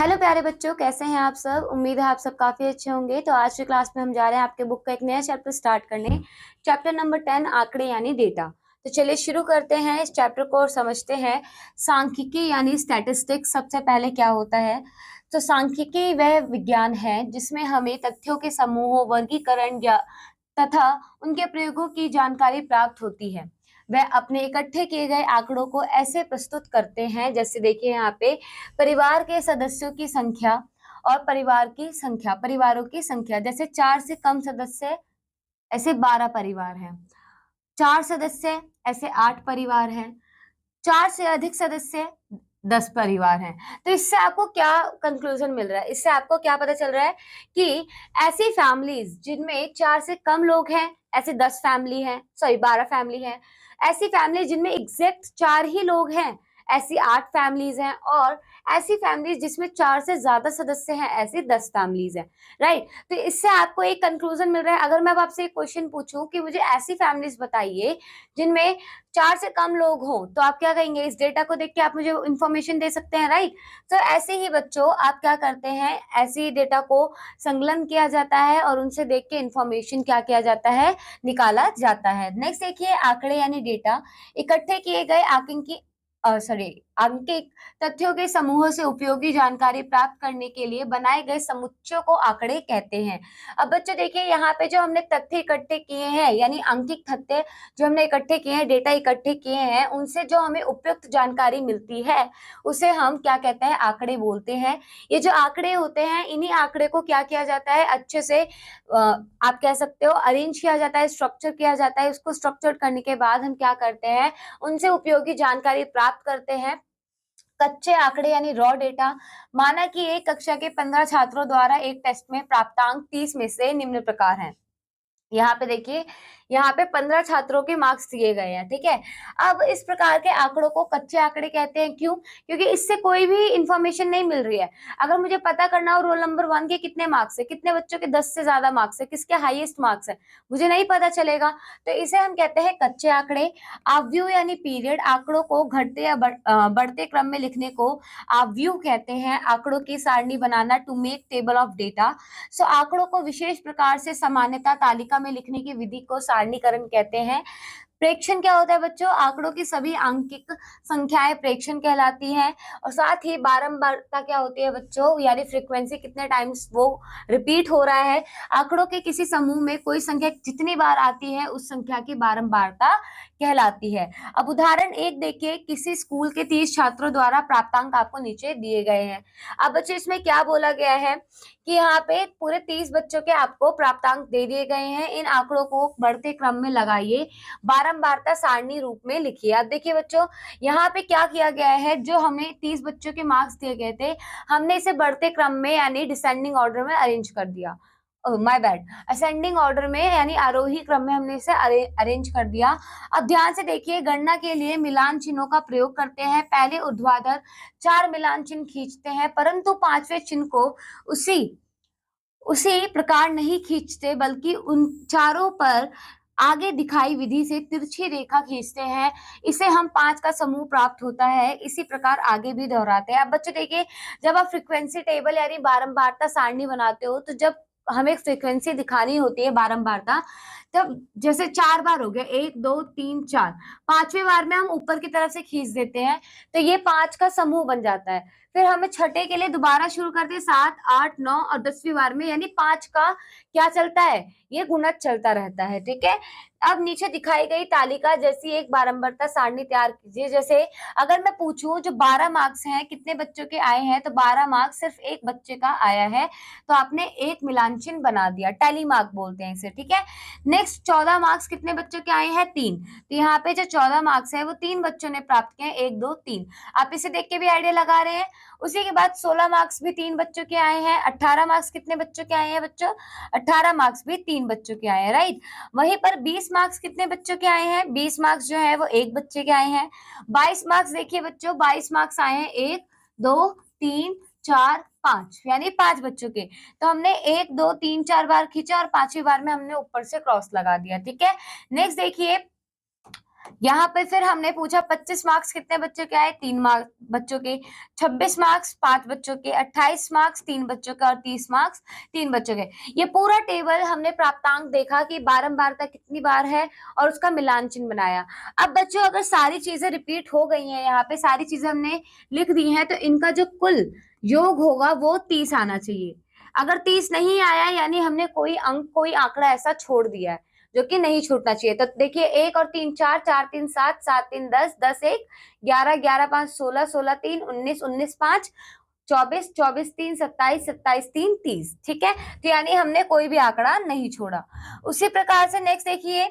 Hello प्यारे बच्चों, कैसे हैं आप सब। उम्मीद है आप सब काफी अच्छे होंगे। तो आज की क्लास में हम जा रहे हैं आपके बुक का एक नया चैप्टर स्टार्ट करने। चैप्टर नंबर 10 आंकड़े यानी डेटा। तो चलिए शुरू करते हैं इस चैप्टर को और समझते हैं सांख्यिकी यानी स्टैटिस्टिक्स सबसे पहले क्या होता है। तो सांख्यिकी वह विज्ञान है जिसमें हमें तथ्यों के समूहों, वर्गीकरण या तथा उनके प्रयोगों की जानकारी प्राप्त होती है। वह अपने इकट्ठे किए गए आंकड़ों को ऐसे प्रस्तुत करते हैं, जैसे देखिए यहाँ पे परिवार के सदस्यों की संख्या और परिवारों की संख्या। जैसे 4 से कम सदस्य ऐसे 12 परिवार हैं, 4 सदस्य ऐसे 8 परिवार हैं, 4 से अधिक सदस्य 10 परिवार हैं। तो इससे आपको क्या कंक्लूजन मिल रहा है, इससे आपको क्या पता चल रहा है कि ऐसी फैमिलीज जिनमें 4 से कम लोग हैं, ऐसे 10 फैमिली हैं, सॉरी 12 फैमिली हैं। ऐसी फैमिली जिनमें एग्जैक्ट 4 ही लोग हैं, ऐसी 8 फैमिलीज हैं। और ऐसी फैमिलीज जिसमें 4 से ज्यादा सदस्य हैं, ऐसी 10 फैमिलीज हैं। राइट। तो इससे आपको एक कंक्लूजन मिल रहा है। अगर मैं अब आपसे एक क्वेश्चन पूछूं कि मुझे ऐसी फैमिलीज बताइए जिनमें 4 से कम लोग हों, तो आप क्या कहेंगे। इस डेटा को देख के आप मुझे इंफॉर्मेशन दे सकते हैं। राइट। तो ऐसे ही बच्चों आप क्या करते हैं, ऐसे ही डेटा को संकलन किया जाता है और उनसे देख के इंफॉर्मेशन क्या किया जाता है, निकाला जाता है। नेक्स्ट देखिए, आंकड़े यानी डेटा। इकट्ठे किए गए अंकित तथ्यों के समूहों से उपयोगी जानकारी प्राप्त करने के लिए बनाए गए समुच्चयों को आंकड़े कहते हैं। अब बच्चों देखिए, यहाँ पे जो हमने तथ्य इकट्ठे किए हैं यानी अंकित तथ्य जो हमने इकट्ठे किए हैं, डेटा इकट्ठे किए हैं, उनसे जो हमें उपयुक्त जानकारी मिलती है उसे हम क्या कहते हैं, आंकड़े बोलते हैं। ये जो आंकड़े होते हैं, इन्हीं आंकड़े को क्या किया जाता है, अच्छे से आप कह सकते हो अरेंज किया जाता है, स्ट्रक्चर किया जाता है। उसको स्ट्रक्चर करने के बाद हम क्या करते हैं, उनसे उपयोगी जानकारी प्राप्त करते हैं। कच्चे आंकड़े यानी रॉ डेटा। माना कि एक कक्षा के 15 छात्रों द्वारा एक टेस्ट में प्राप्तांक 30 में से निम्न प्रकार हैं। यहाँ पे देखिए, यहाँ पे 15 छात्रों के मार्क्स दिए गए हैं। ठीक है। अब इस प्रकार के आंकड़ों को कच्चे आंकड़े कहते हैं। क्यों? क्योंकि इससे कोई भी इंफॉर्मेशन नहीं मिल रही है। अगर मुझे पता करना हो रोल नंबर 1 के कितने मार्क्स है, कितने बच्चों के 10 से ज्यादा मार्क्स है, किसके हाईएस्ट मार्क्स है, मुझे नहीं पता चलेगा। तो इसे हम कहते हैं कच्चे आंकड़े। आव्यूह यानी पीरियड। आंकड़ों को घटते या बढ़ते क्रम में लिखने को आव्यूह कहते हैं। आंकड़ों की सारणी बनाना, to make table of data. So आंकड़ों को विशेष प्रकार से सामान्यता तालिका में लिखने की विधि को सारणीकरण कहते हैं। प्रेक्षण क्या होता है बच्चों, आंकड़ों की सभी आंकिक संख्याएं प्रेक्षण कहलाती हैं। और साथ ही बारंबारता क्या होती है बच्चों, यानी फ्रीक्वेंसी, कितने टाइम्स वो रिपीट हो रहा है। आंकड़ों के किसी समूह में कोई संख्या जितनी बार आती है उस संख्या की बारंबारता कहलाती है। अब उदाहरण एक देखिए, किसी स्कूल के 30 छात्रों द्वारा प्राप्तांक आपको नीचे दिए गए हैं। अब बच्चों इसमें क्या बोला गया है कि यहाँ पे पूरे 30 बच्चों के आपको प्राप्तांक दे दिए गए हैं। इन आंकड़ों को बढ़ते क्रम में लगाइए, बारंबारता सारणी रूप में लिखिए। अब देखिए बच्चों, यहाँ पे क्या किया गया है, जो हमें 30 बच्चों के मार्क्स दिए गए थे, हमने इसे बढ़ते क्रम में यानी डिसेंडिंग ऑर्डर में अरेंज कर दिया। माय बैड, असेंडिंग ऑर्डर में यानी आरोही क्रम में हमने इसे अरेंज कर दिया। अब ध्यान से देखिए, गणना के लिए मिलान चिन्हों का प्रयोग करते हैं। पहले ऊर्ध्वाधर 4 मिलान चिन्ह खींचते हैं, परंतु 5वें चिन्ह को उसी उसी प्रकार नहीं खींचते, बल्कि उन चारों पर आगे दिखाई विधि से तिरछी रेखा खींचते हैं। इसे हम 5 का समूह प्राप्त होता है। इसी प्रकार आगे भी दोहराते हैं। अब बच्चों देखिए, जब आप फ्रीक्वेंसी टेबल यानी बारंबारता सारणी बनाते हो, तो जब हमें फ्रीक्वेंसी दिखानी होती है बारंबारता, तब जैसे 4 बार हो गया, 1 2 3 4, 5वें बार में हम ऊपर की तरफ से खींच देते हैं, तो ये 5 का समूह बन जाता है। फिर हमें छठे के लिए दोबारा शुरू करते हैं, 7 8 9 और 10वीं बार में, यानी 5 का क्या चलता है, ये गुणज चलता रहता है। ठीक है। अब नीचे दिखाई गई तालिका जैसी एक बारंबारता सारणी तैयार कीजिए। जैसे अगर मैं पूछूं जो 12 मार्क्स हैं कितने बच्चों के आए हैं, तो 12 मार्क्स सिर्फ एक बच्चे का आया है, तो आपने एक मिलान चिन्ह बना दिया, टैली मार्क बोलते हैं इसे। ठीक है। नेक्स्ट 14 मार्क्स कितने बच्चों के आए हैं, 3, तो यहाँ पे जो 14 मार्क्स है वो 3 बच्चों ने प्राप्त किए, 1 2 3। आप इसे देख के भी आइडिया लगा रहे हैं। उसी के बाद 16 मार्क्स भी 3 बच्चों के आए हैं। 18 मार्क्स कितने बच्चों के आए हैं बच्चों, 18 मार्क्स भी 3 बच्चों के आए हैं। राइट। वहीं पर 20 मार्क्स कितने बच्चों के आए हैं, 20 मार्क्स जो है वो एक बच्चे के आए हैं। 22 मार्क्स देखिए बच्चों, 22 मार्क्स आए हैं 1 2 3 4 5, यानी 5 बच्चों के। तो हमने 1 2 3 4 बार खींचा और 5वीं बार में हमने ऊपर से क्रॉस लगा दिया। ठीक है। नेक्स्ट देखिए, यहाँ पे फिर हमने पूछा 25 मार्क्स कितने बच्चों के आए, 3 मार्क्स बच्चों के, 26 मार्क्स 5 बच्चों के, 28 मार्क्स 3 बच्चों के और 30 मार्क्स 3 बच्चों के। ये पूरा टेबल हमने प्राप्तांक देखा कि बारंबारता कितनी बार है और उसका मिलान चिन्ह बनाया। अब बच्चों अगर सारी चीजें रिपीट हो गई हैं, यहाँ पे सारी चीजें हमने लिख दी हैं, तो इनका जो कुल योग होगा वो 30 आना चाहिए। अगर 30 नहीं आया यानी हमने कोई अंक कोई आंकड़ा ऐसा छोड़ दिया है जो कि नहीं छूटना चाहिए। तो देखिए 1 और 3 4, 4 3 7, 7 3 10, 10 1 11, 11 5 16, 16 3 19, 19 5 24, 24 3 27, 27 3 30। ठीक है, तो यानी हमने कोई भी आंकड़ा नहीं छोड़ा। उसी प्रकार से नेक्स्ट देखिए,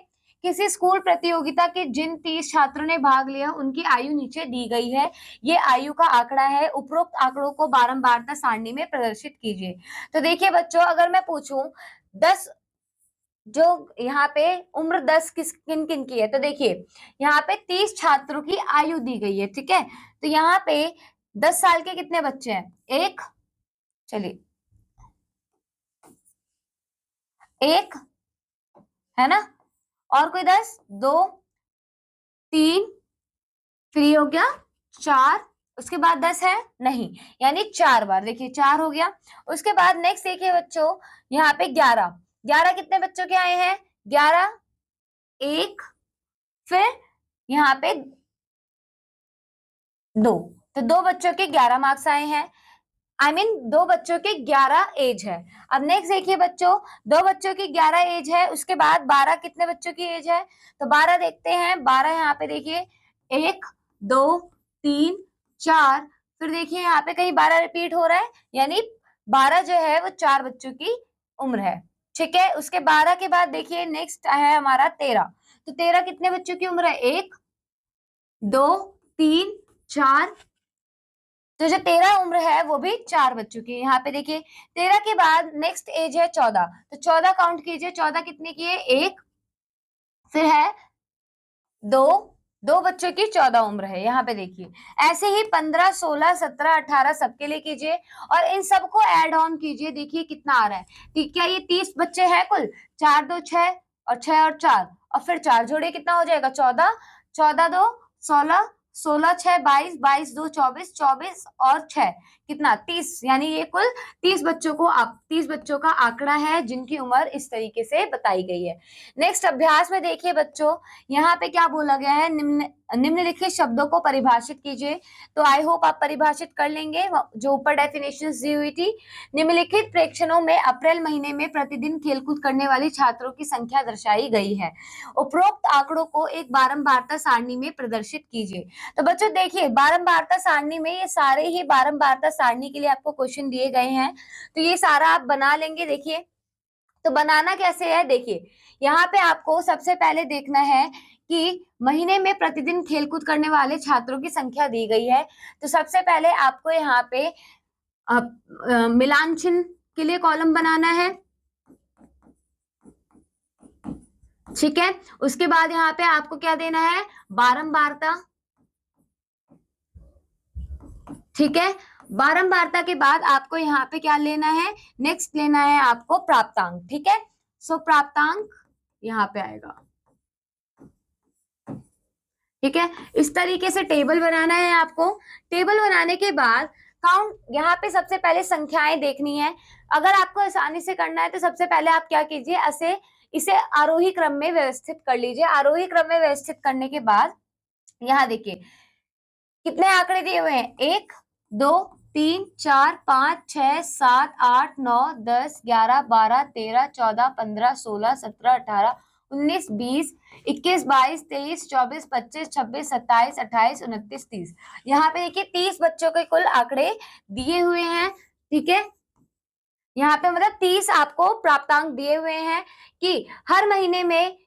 किसी स्कूल प्रतियोगिता के जिन 30 छात्रों ने भाग लिया उनकी आयु नीचे दी गई है। ये आयु का आंकड़ा है। उपरोक्त आंकड़ों को बारंबारता सारणी में प्रदर्शित कीजिए। तो देखिए बच्चों, अगर मैं पूछूं 10 जो यहाँ पे उम्र 10 किन किन की है, तो देखिए यहाँ पे 30 छात्रों की आयु दी गई है। ठीक है, तो यहाँ पे 10 साल के कितने बच्चे हैं, एक, चलिए एक है ना, और कोई 10, 2, 3, फिर ये हो गया 4, उसके बाद 10 है नहीं, यानी 4 बार, देखिए 4 हो गया। उसके बाद नेक्स्ट देखिए बच्चों, यहाँ पे 11, 11 कितने बच्चों के आए हैं, 11 एक, फिर यहाँ पे 2, तो 2 बच्चों के 11 मार्क्स आए हैं। दो बच्चों के 11 एज है। अब नेक्स्ट देखिए बच्चों, 2 बच्चों की 11 एज है, उसके बाद 12 कितने बच्चों की एज है, तो 12 देखते हैं। 12 यहाँ पे देखिए 1 2 3 4, फिर देखिए यहाँ पे कहीं 12 रिपीट हो रहा है, यानी 12 जो है वो 4 बच्चों की उम्र है। ठीक है, उसके 12 के बाद देखिए नेक्स्ट है हमारा 13, तो 13 कितने बच्चों की उम्र है, 1 2 3 4, तो जो 13 उम्र है वो भी 4 बच्चों की। यहाँ पे देखिए 13 के बाद नेक्स्ट एज है 14, तो 14 काउंट कीजिए, 14 कितने की है, एक, फिर है 2, 2 बच्चों की 14 उम्र है। यहाँ पे देखिए ऐसे ही 15 16 17 18 सबके लिए कीजिए और इन सबको ऐड ऑन कीजिए, देखिए कितना आ रहा है। ठीक है, ये 30 बच्चे हैं कुल, 4 2 6 और 6 और 4, और फिर 4 जोड़े कितना हो जाएगा, 14, 14 2 16, 16 6 22, 22 2 24, 24 और 6 कितना 30, यानी ये कुल 30 बच्चों का आंकड़ा है जिनकी उम्र इस तरीके से बताई गई है। नेक्स्ट अभ्यास में देखिए बच्चों, यहाँ पे क्या बोला गया है, निम्नलिखित शब्दों को परिभाषित कीजिए। तो आई होप आप परिभाषित कर लेंगे, जो ऊपर डेफिनेशंस दी हुई थी। निम्नलिखित प्रेक्षणों में अप्रैल महीने में प्रतिदिन खेलकूद करने वाली छात्रों की संख्या दर्शाई गई है। उपरोक्त आंकड़ों को एक बारंबारता सारणी में प्रदर्शित कीजिए। तो बच्चों देखिए, बारंबारता सारणी में ये सारे ही बारंबारता सारणी के लिए आपको क्वेश्चन दिए गए हैं, तो ये सारा आप बना लेंगे। देखिए तो बनाना कैसे है, देखिए यहाँ पे आपको सबसे पहले देखना है कि महीने में प्रतिदिन खेलकूद करने वाले छात्रों की संख्या दी गई है। तो सबसे पहले आपको यहाँ पे मिलान चिन्ह के लिए कॉलम बनाना है। ठीक है, उसके बाद यहाँ पे आपको क्या देना है, बारंबारता। ठीक है, बारंबारता के बाद आपको यहाँ पे क्या लेना है, नेक्स्ट लेना है आपको प्राप्तांक। ठीक है, सो प्राप्तांक यहाँ पे आएगा। ठीक है, इस तरीके से टेबल बनाना है आपको। टेबल बनाने के बाद काउंट, यहाँ पे सबसे पहले संख्याएं देखनी है। अगर आपको आसानी से करना है तो सबसे पहले आप क्या कीजिए, इसे आरोही क्रम में व्यवस्थित कर लीजिए। आरोही क्रम में व्यवस्थित करने के बाद यहाँ देखिए कितने आंकड़े दिए हुए हैं, 1 2 3 4 5 6 7 8 9 10 11 12 13 14 15 16 17 18 19 20 21 22 23 24 25 26 27 28 29 30। यहाँ पे देखिए 30 बच्चों के कुल आंकड़े दिए हुए हैं। ठीक है, यहाँ पे मतलब 30 आपको प्राप्तांक दिए हुए हैं कि हर महीने में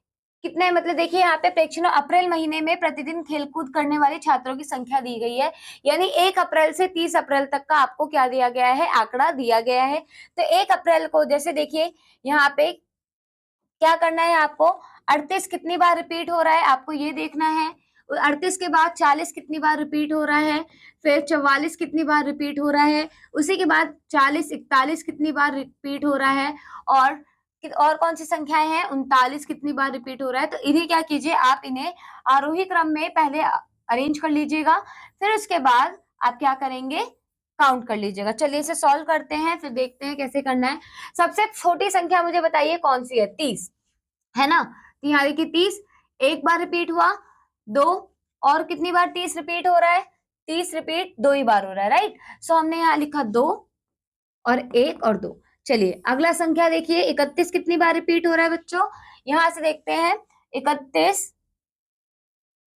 कितने, मतलब देखिए यहाँ पे प्रेक्षणों अप्रैल महीने में प्रतिदिन खेलकूद करने वाले छात्रों की संख्या दी गई है, यानी 1 अप्रैल से 30 अप्रैल तक का आपको क्या दिया गया है, आंकड़ा दिया गया है। तो 1 अप्रैल को जैसे देखिए यहाँ पे क्या करना है आपको, 38 कितनी बार रिपीट हो रहा है आपको ये देखना है। 38 के बाद 40 कितनी बार रिपीट हो रहा है, फिर 44 कितनी बार रिपीट हो रहा है, उसी के बाद 40 41 कितनी बार रिपीट हो रहा है, और और कौन सी संख्याएं हैं, 39 कितनी बार रिपीट हो रहा है, तो इन्हें क्या कीजिए, आप इन्हें आरोही क्रम में पहले अरेंज कर लीजिएगा, फिर उसके बाद आप क्या करेंगे, काउंट कर लीजिएगा। चलिए इसे सॉल्व करते हैं, फिर देखते हैं कैसे करना है। सबसे छोटी संख्या मुझे बताइए कौन सी है, 30 है ना। तो यहाँ देखिए 30 एक बार रिपीट हुआ, 2 और कितनी बार 30 रिपीट हो रहा है, 30 रिपीट 2 ही बार हो रहा है, राइट। सो हमने यहाँ लिखा 2 और 1 और 2। चलिए अगला संख्या देखिए, 31 कितनी बार रिपीट हो रहा है बच्चों, यहां से देखते हैं। 31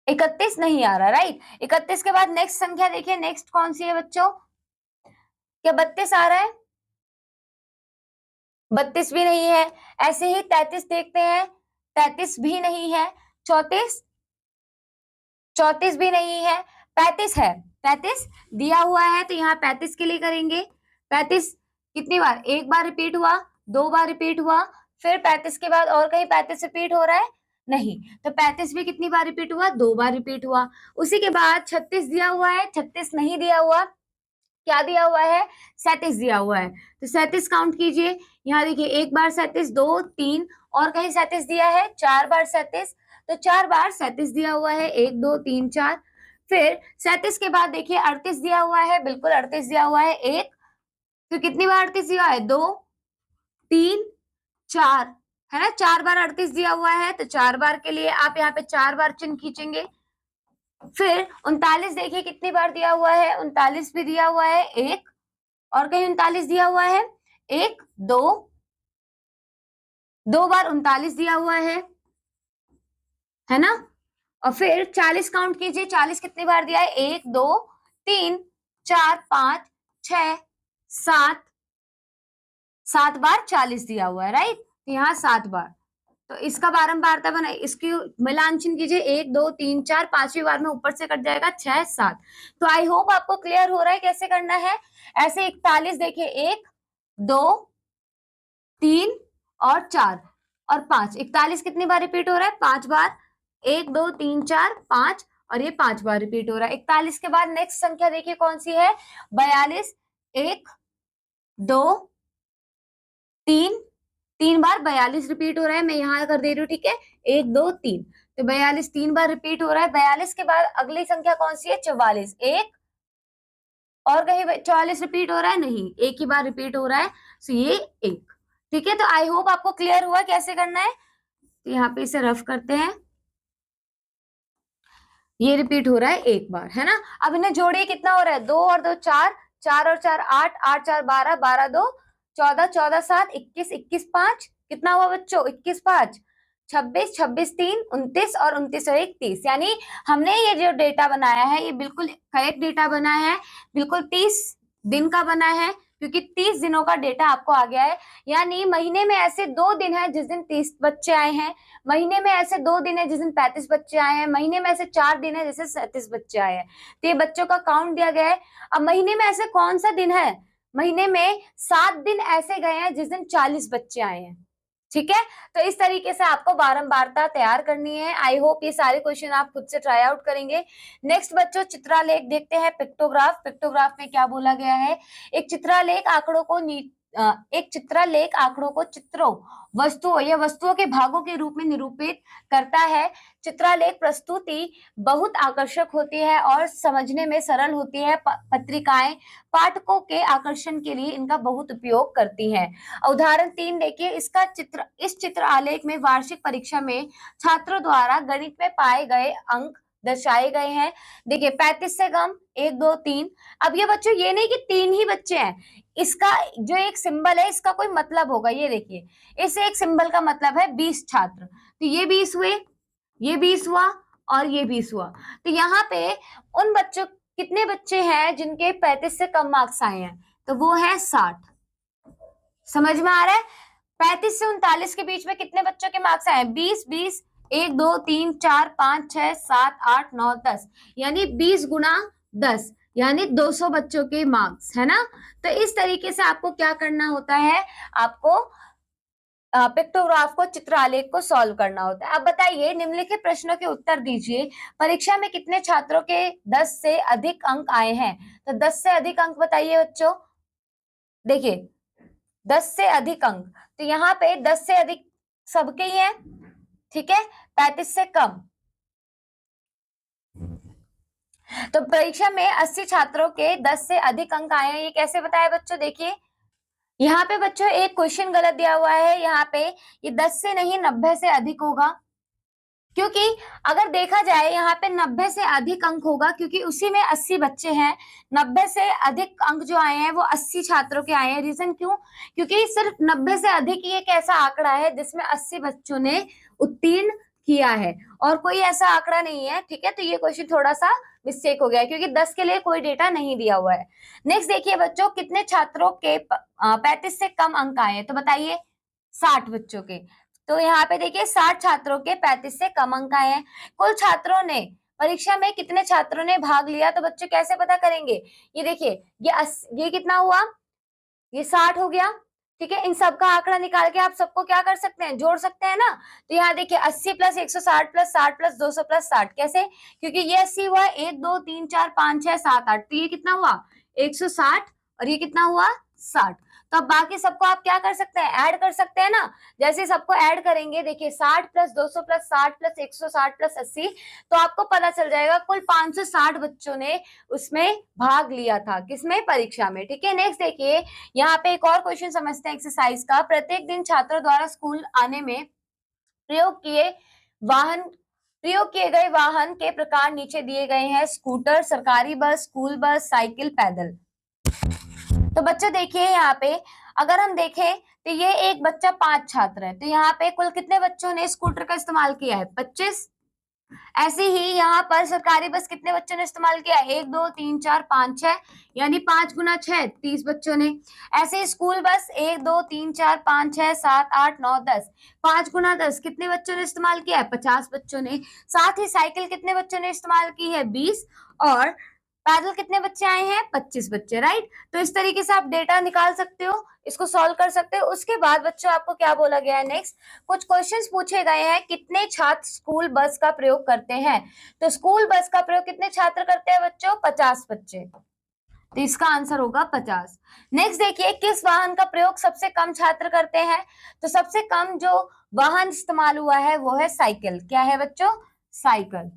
31 नहीं आ रहा, राइट। 31 के बाद नेक्स्ट संख्या देखिए, नेक्स्ट कौन सी है बच्चों, क्या 32 आ रहा है, 32 भी नहीं है। ऐसे ही 33 देखते हैं, 33 भी नहीं है। 34 34 भी नहीं है। 35 है, 35 दिया हुआ है, तो यहाँ 35 के लिए करेंगे। 35 कितनी बार, एक बार रिपीट हुआ, 2 बार रिपीट हुआ, फिर 35 के बाद और कहीं 35 रिपीट हो रहा है, नहीं। तो 35 भी कितनी बार रिपीट हुआ, 2 बार रिपीट हुआ। उसी के बाद 36 दिया हुआ है, 36 नहीं दिया हुआ, क्या दिया हुआ है, 37 दिया हुआ है। तो 37 काउंट कीजिए, यहाँ देखिए एक बार 37, 2 3 और कहीं 37 दिया है, 4 बार 37, तो 4 बार 37 दिया हुआ है, 1 2 3 4। फिर 37 के बाद देखिए 38 दिया हुआ है, बिल्कुल 38 दिया हुआ है, 1, तो कितनी बार 38 दिया है, 2 3 4, है ना, 4 बार 38 दिया हुआ है, तो 4 बार के लिए आप यहाँ पे 4 बार चिन्ह खींचेंगे। फिर 39 देखिए कितनी बार दिया हुआ है, 39 भी दिया हुआ है, 1 और कहीं 39 दिया हुआ है, 1 2 2 बार 39 दिया हुआ है ना। और फिर 40 काउंट कीजिए, 40 कितनी बार दिया है, 1 2 3 4 5 6 7, 7 बार 40 दिया हुआ है, राइट। तो यहाँ 7 बार, तो इसका बारंबारता बना, इसकी मिलान चिन्ह कीजिए, 1 2 3 4, 5वीं बार में ऊपर से कट जाएगा 6 7। तो आई होप आपको क्लियर हो रहा है कैसे करना है। ऐसे 41 देखिए, 1 2 3 और 4 और 5, 41 कितनी बार रिपीट हो रहा है, 5 बार, 1 2 3 4 5, और ये 5 बार रिपीट हो रहा है। 41 के बाद नेक्स्ट संख्या देखिए कौन सी है, 42, 1 2 3, 3 बार 42 रिपीट हो रहा है, मैं यहाँ कर दे रही हूँ, ठीक है, 1 2 3, तो 42 3 बार रिपीट हो रहा है। 42 के बाद अगली संख्या कौन सी है, 44, 1 और कहीं 44 रिपीट हो रहा है, नहीं, एक ही बार रिपीट हो रहा है, तो ये 1, ठीक है। तो आई होप आपको क्लियर हुआ कैसे करना है। तो यहाँ पे इसे रफ करते हैं, ये रिपीट हो रहा है 1 बार, है ना। अब इन्हें जोड़िए, कितना हो रहा है, 2 और 2 4, 4 और 4 8, 8 4 12, 12 2 14, 14 7 21, 21 5, कितना हुआ बच्चों, 21 5 26, 26 3 29 और 29 और 1 30। यानी हमने ये जो डेटा बनाया है, ये बिल्कुल करेक्ट डेटा बना है, बिल्कुल 30 दिन का बना है, क्योंकि 30 दिनों का डेटा आपको आ गया है। यानी महीने में ऐसे 2 दिन है जिस दिन 30 बच्चे आए हैं, महीने में ऐसे 2 दिन है जिस दिन 35 बच्चे आए हैं, महीने में ऐसे 4 दिन है जैसे 37 बच्चे आए हैं। तो ये बच्चों का काउंट दिया गया है। अब महीने में ऐसे कौन सा दिन है, महीने में 7 दिन ऐसे गए हैं जिस दिन 40 बच्चे आए हैं, ठीक है। तो इस तरीके से आपको बारंबारता तैयार करनी है। आई होप ये सारे क्वेश्चन आप खुद से ट्राई आउट करेंगे। नेक्स्ट बच्चों चित्रालेख देखते हैं, पिक्टोग्राफ। पिक्टोग्राफ में क्या बोला गया है, एक चित्रालेख आंकड़ों को एक चित्रालेख आंकड़ों को चित्रों, वस्तुओं या वस्तुओं के भागों के रूप में निरूपित करता है। चित्रालेख प्रस्तुति बहुत आकर्षक होती है और समझने में सरल होती है। पत्रिकाएं पाठकों के आकर्षण के लिए इनका बहुत उपयोग करती हैं। उदाहरण 3 देखिए, इस चित्र आलेख में वार्षिक परीक्षा में छात्रों द्वारा गणित में पाए गए अंक दर्शाए गए हैं। देखिए 35 से कम 1 2 3। अब ये बच्चों ये नहीं कि 3 ही बच्चे हैं, इसका जो एक सिंबल है इसका कोई मतलब होगा। ये देखिए इस एक सिंबल का मतलब है 20 छात्र, तो ये 20 हुए, ये 20 हुआ और ये 20 हुआ। तो यहाँ पे उन बच्चों, कितने बच्चे हैं जिनके 35 से कम मार्क्स आए हैं, तो वो है 60। समझ में आ रहा है। 35 से 39 के बीच में कितने बच्चों के मार्क्स आए, 20 20, 1 2 3 4 5 6 7 8 9 10, यानी 20 गुना 10 यानी 200 बच्चों के मार्क्स, है ना। तो इस तरीके से आपको क्या करना होता है, आपको पिक्टोग्राफ को, चित्रालेख को सॉल्व करना होता है। अब बताइए, निम्नलिखित प्रश्नों के उत्तर दीजिए। परीक्षा में कितने छात्रों के 10 से अधिक अंक आए हैं, तो 10 से अधिक अंक बताइए बच्चों। देखिए 10 से अधिक अंक, तो यहाँ पे 10 से अधिक सबके ही है, ठीक है, 35 से कम। तो परीक्षा में 80 छात्रों के 10 से अधिक अंक आए हैं, ये कैसे बताया बच्चों? देखिए यहाँ पे बच्चों एक क्वेश्चन गलत दिया हुआ है, यहाँ पे ये 10 से नहीं 90 से अधिक होगा, क्योंकि अगर देखा जाए यहाँ पे 90 से अधिक अंक होगा, क्योंकि उसी में 80 बच्चे हैं। 90 से अधिक अंक जो आए हैं वो 80 छात्रों के आए हैं। रीजन क्यों? क्योंकि सिर्फ 90 से अधिक ही एक ऐसा आंकड़ा है जिसमें 80 बच्चों ने उत्तीर्ण किया है, और कोई ऐसा आंकड़ा नहीं है, ठीक है। तो ये क्वेश्चन थोड़ा सा मिस्टेक हो गया है, क्योंकि 10 के लिए कोई डेटा नहीं दिया हुआ है। नेक्स्ट देखिए बच्चों, कितने छात्रों के 35 से कम अंक आए हैं? तो बताइए, 60 बच्चों के। तो यहाँ पे देखिए 60 छात्रों के 35 से कम अंक आए हैं। कुल छात्रों ने परीक्षा में कितने छात्रों ने भाग लिया? तो बच्चों कैसे पता करेंगे? ये देखिए, ये कितना हुआ? ये 60 हो गया, ठीक है। इन सब का आंकड़ा निकाल के आप सबको क्या कर सकते हैं? जोड़ सकते हैं ना। तो यहाँ देखिए 80 प्लस 160 प्लस 60 प्लस 200 प्लस 60, कैसे? क्योंकि ये 80 हुआ, 1 2 3 4 5 6 7 8, तो ये कितना हुआ? 160, और ये कितना हुआ? 60। तो अब बाकी सबको आप क्या कर सकते हैं? ऐड कर सकते हैं ना। जैसे सबको ऐड करेंगे, देखिए 60 प्लस 200 प्लस 60 प्लस 160 प्लस 80, तो आपको पता चल जाएगा कुल 560 बच्चों ने उसमें भाग लिया था। किसमें? परीक्षा में, ठीक है। नेक्स्ट देखिए, यहाँ पे एक और क्वेश्चन समझते हैं एक्सरसाइज का। प्रत्येक दिन छात्रों द्वारा स्कूल आने में प्रयोग किए गए वाहन के प्रकार नीचे दिए गए हैं: स्कूटर, सरकारी बस, स्कूल बस, साइकिल, पैदल। तो बच्चों देखिए यहाँ पे अगर हम देखें तो ये एक बच्चा 5 छात्र है, तो यहाँ पे कुल कितने बच्चों ने स्कूटर का इस्तेमाल किया है? 25। ऐसे ही यहाँ पर सरकारी बस कितने बच्चों ने इस्तेमाल किया? 1 2 3 4 5 6, यानी 5 गुना 6 30 बच्चों ने। ऐसे ही स्कूल बस 1 2 3 4 5 6 7 8 9 10, 5 गुना 10 कितने बच्चों ने इस्तेमाल किया है? 50 बच्चों ने। साथ ही साइकिल कितने बच्चों ने इस्तेमाल की है? 20। और पैदल कितने बच्चे आए हैं? 25 बच्चे, राइट। तो इस तरीके से आप डेटा निकाल सकते हो, इसको सॉल्व कर सकते हो। उसके बाद बच्चों आपको क्या बोला गया है? नेक्स्ट कुछ क्वेश्चंस पूछे गए हैं, कितने छात्र स्कूल बस का प्रयोग करते हैं? तो स्कूल बस का प्रयोग कितने छात्र करते हैं बच्चों? 50 बच्चे। तो इसका आंसर होगा 50। नेक्स्ट देखिए, किस वाहन का प्रयोग सबसे कम छात्र करते हैं? तो सबसे कम जो वाहन इस्तेमाल हुआ है वो है साइकिल। क्या है बच्चों? साइकिल।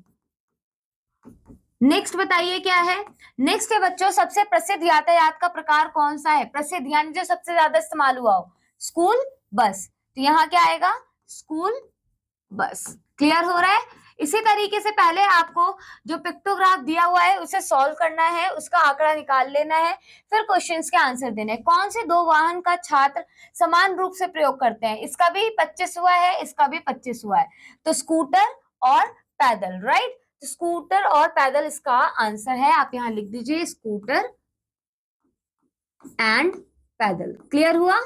नेक्स्ट बताइए क्या है? नेक्स्ट है बच्चों, सबसे प्रसिद्ध यातायात का प्रकार कौन सा है? प्रसिद्ध यानी जो सबसे ज्यादा इस्तेमाल हुआ हो। School bus. तो यहाँ क्या आएगा? School bus. क्लियर हो रहा है? इसी तरीके से पहले आपको जो पिक्टोग्राफ दिया हुआ है उसे सॉल्व करना है, उसका आंकड़ा निकाल लेना है, फिर क्वेश्चंस के आंसर देने हैं। कौन से दो वाहन का छात्र समान रूप से प्रयोग करते हैं? इसका भी 25 हुआ है, इसका भी 25 हुआ है, तो स्कूटर और पैदल, राइट। तो स्कूटर और पैदल इसका आंसर है। आप यहां लिख दीजिए स्कूटर एंड पैदल। क्लियर हुआ?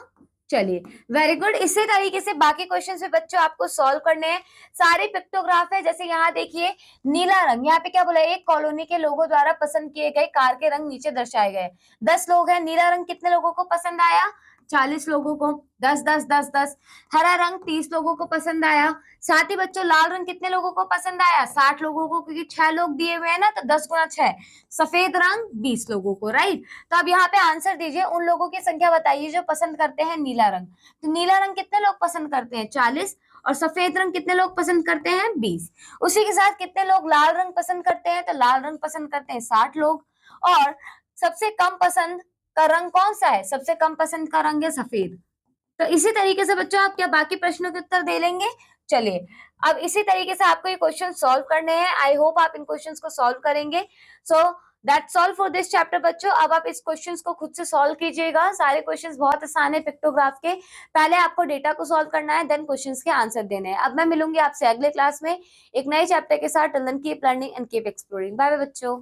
चलिए, वेरी गुड। इसी तरीके से बाकी क्वेश्चन भी बच्चों आपको सॉल्व करने हैं। सारे पिक्टोग्राफ है, जैसे यहाँ देखिए नीला रंग, यहाँ पे क्या बोला? एक कॉलोनी के लोगों द्वारा पसंद किए गए कार के रंग नीचे दर्शाए गए। 10 लोग हैं, नीला रंग कितने लोगों को पसंद आया? 40 लोगों को। 10 10 10 10। हरा रंग 30 लोगों को पसंद आया। साथ ही बच्चों लाल रंग कितने लोगों को पसंद आया? 60 लोगों को, क्योंकि 6 लोग दिए हुए हैं ना, तो 10 गुना 6। सफेद रंग 20 लोगों को, राइट। तो अब यहाँ पे आंसर दीजिए, उन लोगों की संख्या बताइए जो पसंद करते हैं नीला रंग। तो नीला रंग कितने लोग पसंद करते हैं? 40। और सफेद रंग कितने लोग पसंद करते हैं? 20। उसी के साथ कितने लोग लाल रंग पसंद करते हैं? तो लाल रंग पसंद करते हैं 60 लोग। और सबसे कम पसंद का रंग कौन सा है? सबसे कम पसंद का रंग है सफेद। तो इसी तरीके से बच्चों आप क्या बाकी प्रश्नों के उत्तर दे लेंगे? चलिए, अब इसी तरीके से आपको ये क्वेश्चन सॉल्व करने हैं। आई होप आप इन क्वेश्चंस को सॉल्व करेंगे। So that's all for this chapter बच्चों। अब आप इस क्वेश्चंस को खुद से सॉल्व कीजिएगा। सारे क्वेश्चंस बहुत आसान है पिक्टोग्राफ के। पहले आपको डेटा को सॉल्व करना है, देन क्वेश्चंस के आंसर देने हैं। अब मैं मिलूंगी आपसे अगले क्लास में एक नए चैप्टर के साथ। Till then keep learning and keep exploring. Bye bye बच्चों।